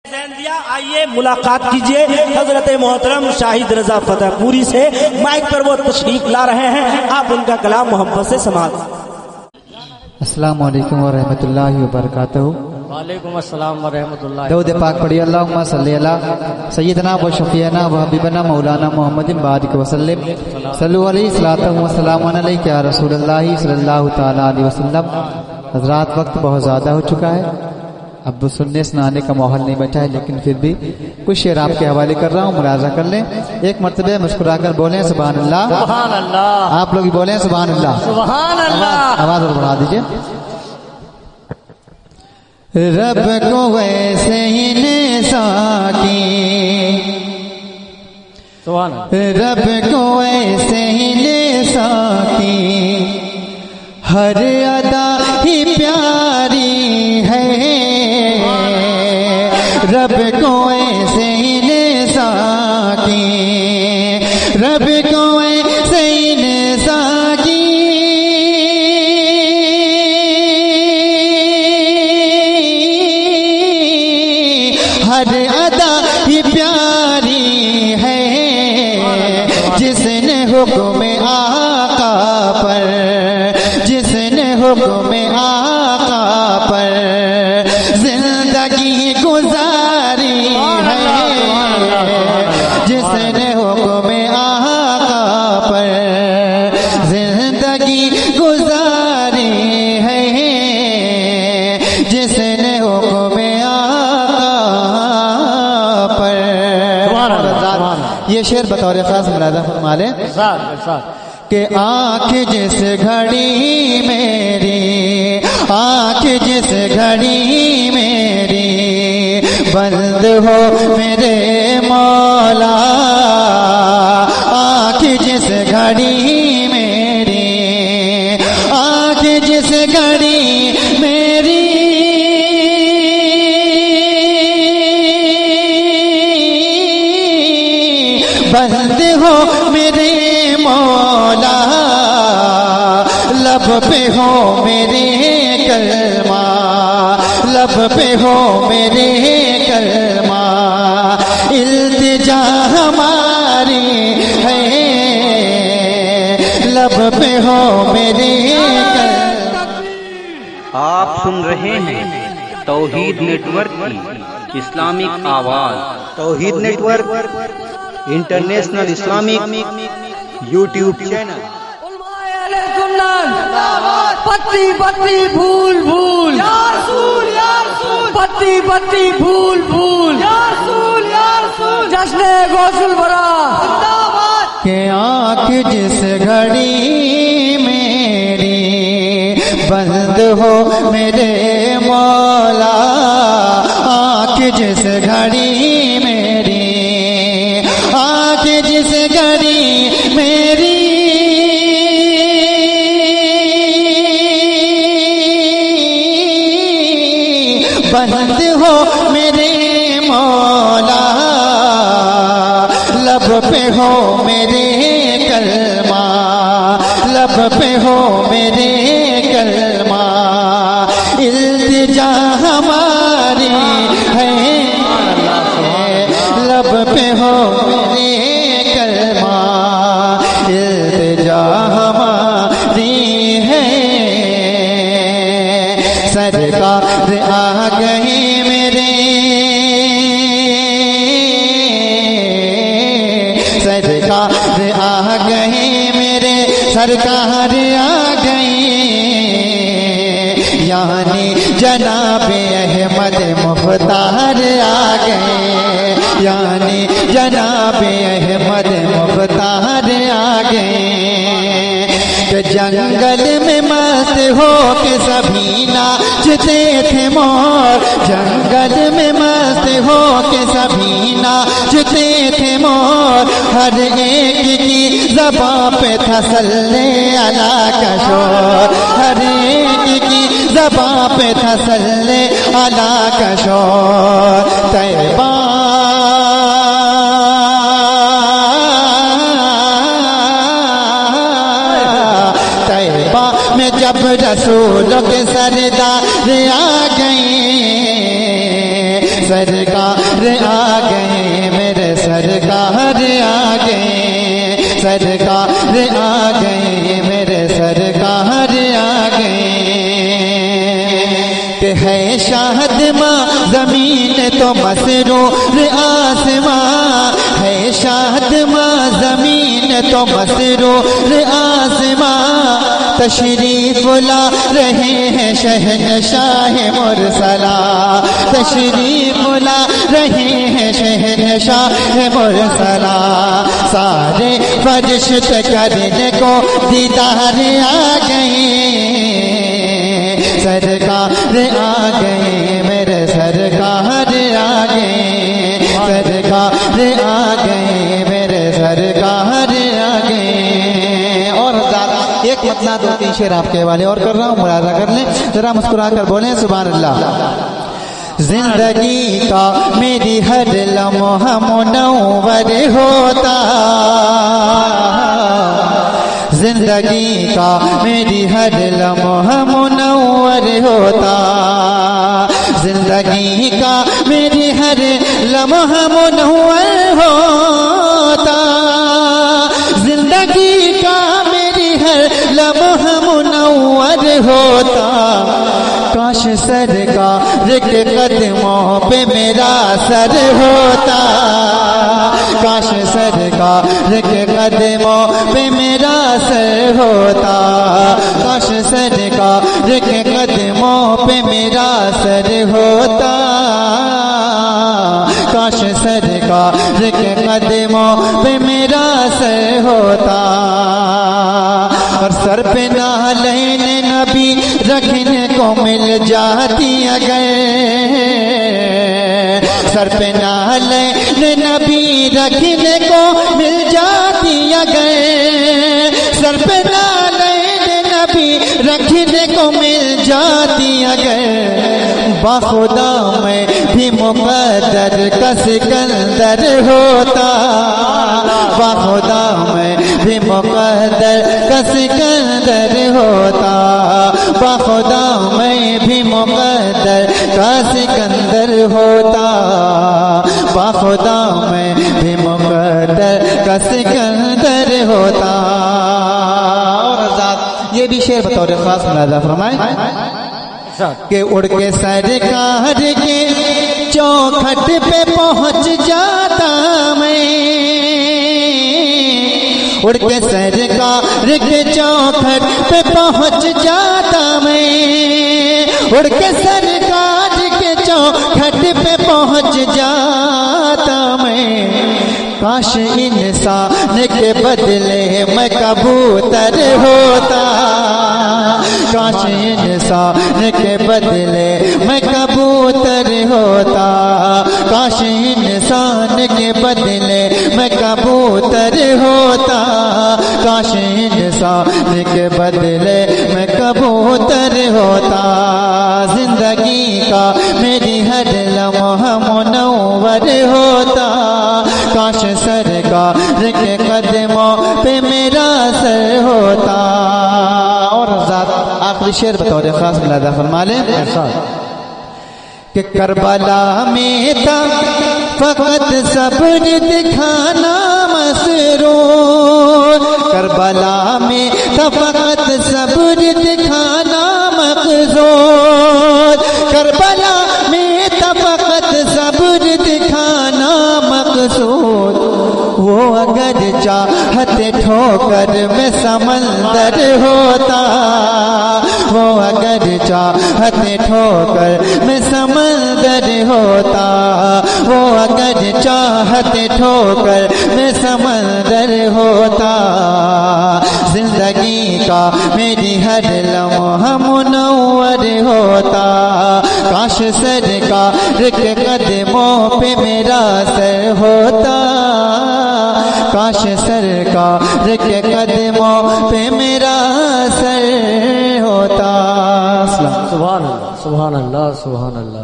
आइए मुलाकात कीजिए हजरत मोहतरम शाहिद रजा फतेहपुरी से। माइक पर वो तशरीफ ला रहे हैं, आप उनका कलाम मोहब्बत से समाअत। अस्सलामु अलैकुम व रहमतुल्लाहि व बरकातहू। वालेकुम अस्सलाम व रहमतुल्लाहि। दरूद पाक पढ़िए। अल्लाहुम्मा सल्ली अला सय्यदना व शफीअना व हबीबना मौलाना मुहम्मदिन बारिक व सल्लिम। सल्लु अलैहि सलातु व सलामुन अलैका या रसूलल्लाह सल्लल्लाहु तआला अलैहि वसल्लम। हज़रात, वक्त बहुत ज़्यादा हो चुका है, अब सुनने सुनाने का माहौल नहीं बैठा है, लेकिन फिर भी कुछ शेर आपके हवाले कर रहा हूँ, मुलाजा कर लें। एक मर्तबे मुस्कुरा कर बोलें सुभान अल्लाह। सुभान अल्लाह। आप लोग भी बोलें सुभान अल्लाह। सुभान अल्लाह। आवाज और बढ़ा दीजिए। रब को वैसे ही इंसान की, सुभान अल्लाह। रब को वैसे ही इंसान की हर अदा ही प्यारी है। रब को ऐसे ही इंसान की, रब को ऐसे ही इंसान की हर अदा ही प्यारी है। जिसने हुक्म आका पर, जिसने हुक्म आका पर जिंदगी गुजारी है। जिसने हुक्म आका पर जिंदगी गुजारी है। जिसने हुक्म आका पर। ये शेर बतौर खास मुलादा फरमा लें कि आँख जिस घड़ी मेरी, आँख जिस घड़ी मेरी बंद हो मेरे मौला, आँख जिस घड़ी मेरी, आँख जिस घड़ी मेरी बंद हो मेरे मौला, लब पे हो मेरे कलमा, लब पे हो मेरे कलमा, इल्तिजा हमारी है, लब पे हो मेरे कलमा। आप सुन रहे हैं तौहीद नेटवर्क की इस्लामिक आवाज। Tauheed network international Islamic YouTube channel. पत्ती पत्ती फूल फूल या रसूल या रसूल, पत्ती पत्ती फूल फूल या रसूल या रसूल, जश्न गौसुल बरा जिंदाबाद। के आँख जिस घड़ी मेरी बंद हो मेरे मौला, आँख जिस घड़ी मेरी, आँख जिस घड़ी मेरी बंद हो मेरे मौला, लब पे हो मेरे कलमा, लब पे हो मेरे कलमा, इल्तिजा हमारी है, लब पे हो मेरे कलमा, इल्तिजा हमारी है। सरकार आ गए मेरे, सरकार आ गए मेरे, सरकार आ गई, यानी जनाबे अहमद मुख्तार आ गए, यानी जनाबे अहमद मुख्तार आ गए। कि जंगल में मस्त हो के सभी नाचते थे मोर, जंगल में मस्त हो के सभी नाचते थे मोर, हर एक की ज़बां पे था सल्ले अला का शोर, हर एक की ज़बां पे था सल्ले अला का शोर। तैबा में जब रसूलों के सरदार आ गए, सरकार सरकार आ गए, मेरे सरकार आ गए, सरकार आ गए, मेरे सरकार आ गए। कि है शाहद माँ जमीन तो मसरूर आसमां, है शाहद माँ जमीन तो मसरूर आसमां। तशरीफ ला रहे हैं शहनशाह मुरसला, तशरीफ ला रहे हैं शहनशाह मुरसला। सारे फरिश्त करने को दीदार आ गए, सरकार आ गए, मेरे सरकार आ गए, सरकार आ गए, मेरे सरकार आ गए। और एक मतलब दो तीन शेर आपके हवाले और कर रहा हूँ, मुलाजा कर लें, जरा मुस्कुरा कर बोलें सुभान अल्लाह। जिंदगी का मेरी हर लम्हा मुनव्वर होता, जिंदगी का मेरी हर लम्हा मुनव्वर होता, जिंदगी का मेरी हर लम्हा मुनव्वर होता, जिंदगी का मेरी हर लम्हा मुनव्वर होता। काश सरकार के कदमों पे मेरा सर होता, काश सरकार के कदमों पे मेरा सर होता, काश सरकार के कदमों पे मेरा सर होता, काश सरकार के कदमों पे मेरा सर होता। और सर पे नालैन नबी रखने को मिल जाती अगर, सर पे नालैन नबी रखने को मिल जाती अगर, सर पे नालैन नबी रखने को मिल जाती अगर। बाखुदा मैं भी मुक़द्दर का सिकंदर होता, बाखुदा मैं भी मुक़द्दर का सिकंदर होता, बाखुदा मैं भी मुक़द्दर का सिकंदर होता, बाखुदा मैं भी मुक़द्दर का सिकंदर होता। और आज़ाद ये भी शेर बतौर खास मुलाज़ा फरमाए कि उड़ के सरकार के चौखट पे पहुंच जाता मैं, उड़ के सरकार के चौखट पे पहुंच जाता मैं, उड़ के सरकार के चौखट पे पहुंच जाता मैं। काश इंसान के बदले मैं कबूतर होता, काश इंसान के बदले मैं कबूतर होता, काश इंसान के बदले मैं कबूतर होता, काश इंसान के बदले मैं कबूतर होता। जिंदगी का मेरी हर लम्हा मुनव्वर होता, काश सरकार के कदमों पे मेरा सर होता। और आखिरी शेर बतौर खास मुलाज़ा फरमा लें कि करबला में था फकत सब्र दिखाना मसरूर, करबला में था फकत सब्र दिखाना मक़सूद, करबला में था फकत सब्र दिखाना मक़सूद। वो अगर चाहते ठोकर में समंदर होता, वो अगर चाहते ठोकर में समंदर होता, वो अगर चाहते ठोकर में समंदर होता। जिंदगी का मेरी हर लम्हा मुनव्वर होता, काश सरकार के कदमों पे मेरा सर होता, काश सरकार के कदमों पे मेरा सर होता। सुभान अल्लाह, सुभान अल्लाह, सुभान अल्लाह।